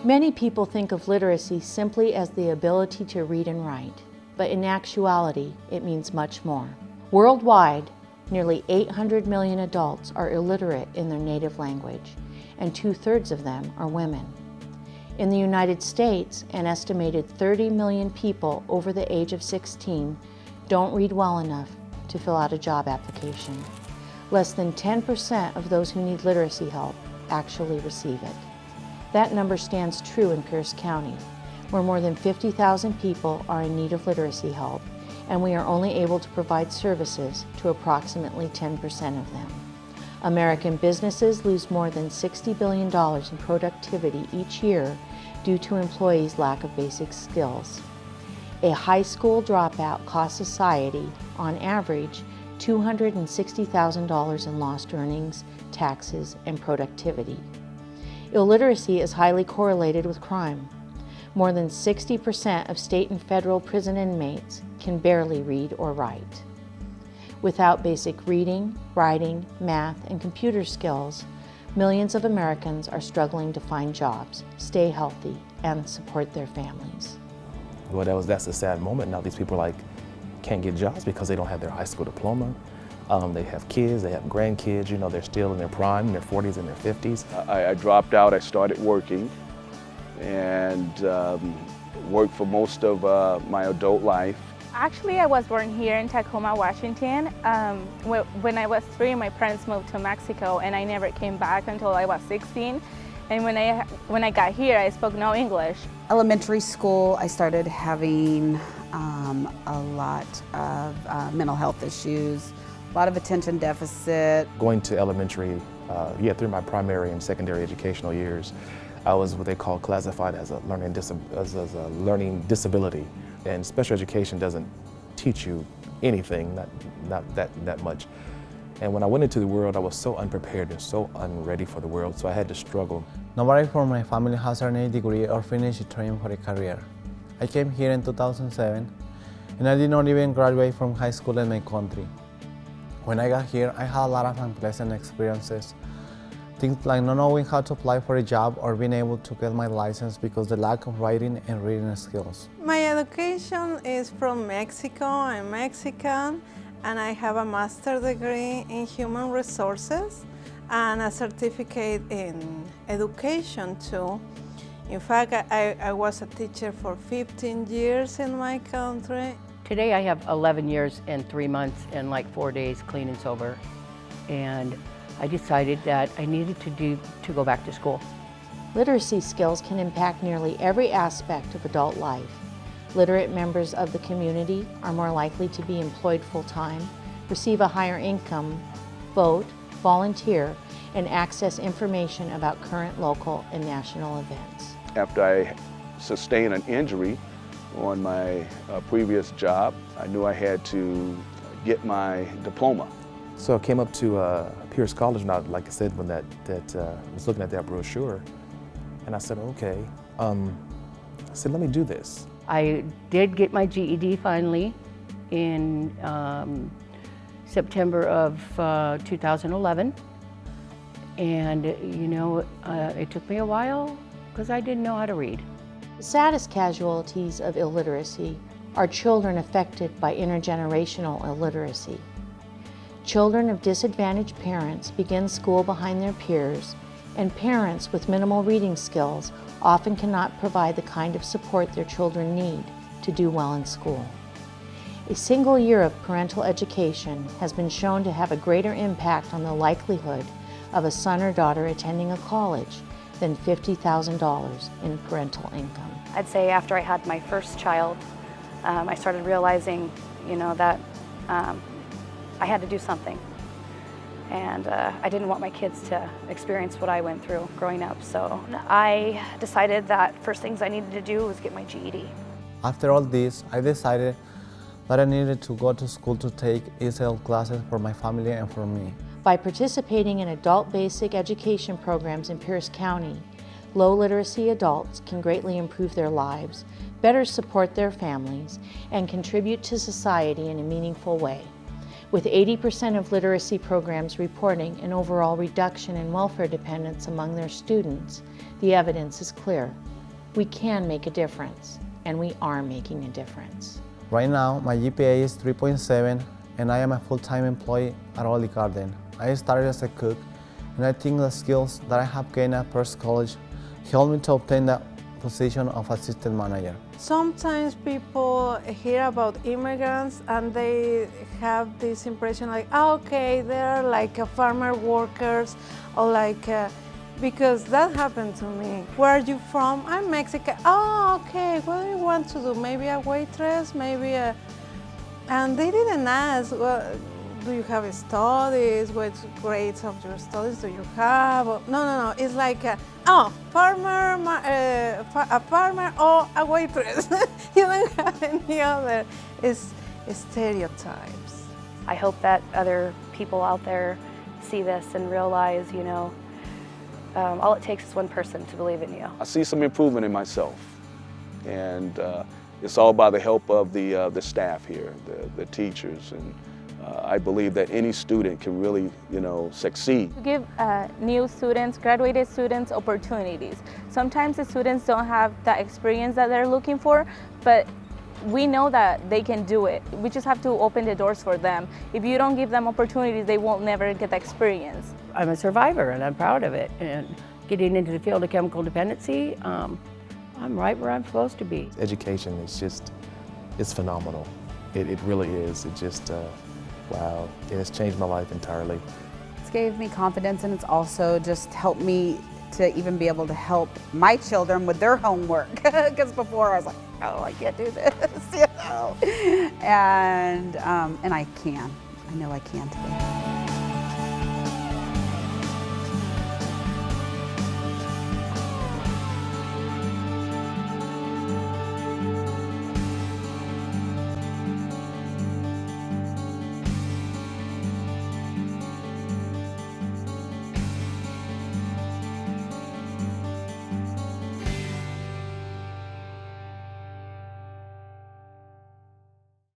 Many people think of literacy simply as the ability to read and write, but in actuality, it means much more. Worldwide, nearly 800 million adults are illiterate in their native language, and 2/3 of them are women. In the United States, an estimated 30 million people over the age of 16 don't read well enough to fill out a job application. Less than 10% of those who need literacy help actually receive it. That number stands true in Pierce County, where more than 50,000 people are in need of literacy help, and we are only able to provide services to approximately 10% of them. American businesses lose more than $60 billion in productivity each year due to employees' lack of basic skills. A high school dropout costs society, on average, $260,000 in lost earnings, taxes, and productivity. Illiteracy is highly correlated with crime. More than 60% of state and federal prison inmates can barely read or write. Without basic reading, writing, math, and computer skills, millions of Americans are struggling to find jobs, stay healthy, and support their families. Well, that's a sad moment. Now these people can't get jobs because they don't have their high school diploma. They have kids, they have grandkids, they're still in their prime, in their 40s and their 50s. I dropped out, I started working, and worked for most of my adult life. Actually, I was born here in Tacoma, Washington. When I was 3, my parents moved to Mexico, and I never came back until I was 16. And when I got here, I spoke no English. Elementary school, I started having a lot of mental health issues, a lot of attention deficit. Going to elementary, through my primary and secondary educational years, I was what they call classified as a learning disability. And special education doesn't teach you anything, not that much. And when I went into the world, I was so unprepared and so unready for the world, so I had to struggle. Nobody from my family has any degree or finished training for a career. I came here in 2007, and I did not even graduate from high school in my country. When I got here, I had a lot of unpleasant experiences. Things like not knowing how to apply for a job or being able to get my license because of the lack of writing and reading skills. My education is from Mexico. I'm Mexican, and I have a master's degree in human resources and a certificate in education too. In fact, I was a teacher for 15 years in my country. Today I have 11 years and 3 months and 4 days clean and sober. And I decided that I needed to go back to school. Literacy skills can impact nearly every aspect of adult life. Literate members of the community are more likely to be employed full-time, receive a higher income, vote, volunteer, and access information about current local and national events. After I sustained an injury on my previous job, I knew I had to get my diploma. So I came up to Pierce College, and like I said, when I was looking at that brochure, and I said, okay, I said, let me do this. I did get my GED finally in September of 2011. And it took me a while because I didn't know how to read. The saddest casualties of illiteracy are children affected by intergenerational illiteracy. Children of disadvantaged parents begin school behind their peers, and parents with minimal reading skills often cannot provide the kind of support their children need to do well in school. A single year of parental education has been shown to have a greater impact on the likelihood of a son or daughter attending a college than $50,000 in parental income. I'd say after I had my first child, I started realizing, that I had to do something. And I didn't want my kids to experience what I went through growing up. So I decided that first things I needed to do was get my GED. After all this, I decided that I needed to go to school to take ESL classes for my family and for me. By participating in adult basic education programs in Pierce County, low literacy adults can greatly improve their lives, better support their families, and contribute to society in a meaningful way. With 80% of literacy programs reporting an overall reduction in welfare dependence among their students, the evidence is clear. We can make a difference, and we are making a difference. Right now, my GPA is 3.7 and I am a full-time employee at Olive Garden. I started as a cook, and I think the skills that I have gained at Perth College helped me to obtain the position of assistant manager. Sometimes people hear about immigrants and they have this impression like, oh, okay, they're like farmer workers, or like, because that happened to me. Where are you from? I'm Mexican. Oh, okay, what do you want to do? Maybe a waitress, maybe a... And they didn't ask, well, do you have studies? What grades of your studies do you have? No. It's like, oh, farmer, a farmer or a waitress. You don't have any other stereotypes. I hope that other people out there see this and realize, you know, all it takes is one person to believe in you. I see some improvement in myself, and it's all by the help of the staff here, the teachers, and I believe that any student can really, you know, succeed. To give new students, graduated students, opportunities. Sometimes the students don't have the experience that they're looking for, but we know that they can do it. We just have to open the doors for them. If you don't give them opportunities, they won't never get the experience. I'm a survivor and I'm proud of it. And getting into the field of chemical dependency, I'm right where I'm supposed to be. Education is just, it's phenomenal. It really is. It just, wow, it has changed my life entirely. It's gave me confidence, and it's also just helped me to even be able to help my children with their homework. Because before I was like, oh, I can't do this, you know. And I can. I know I can today.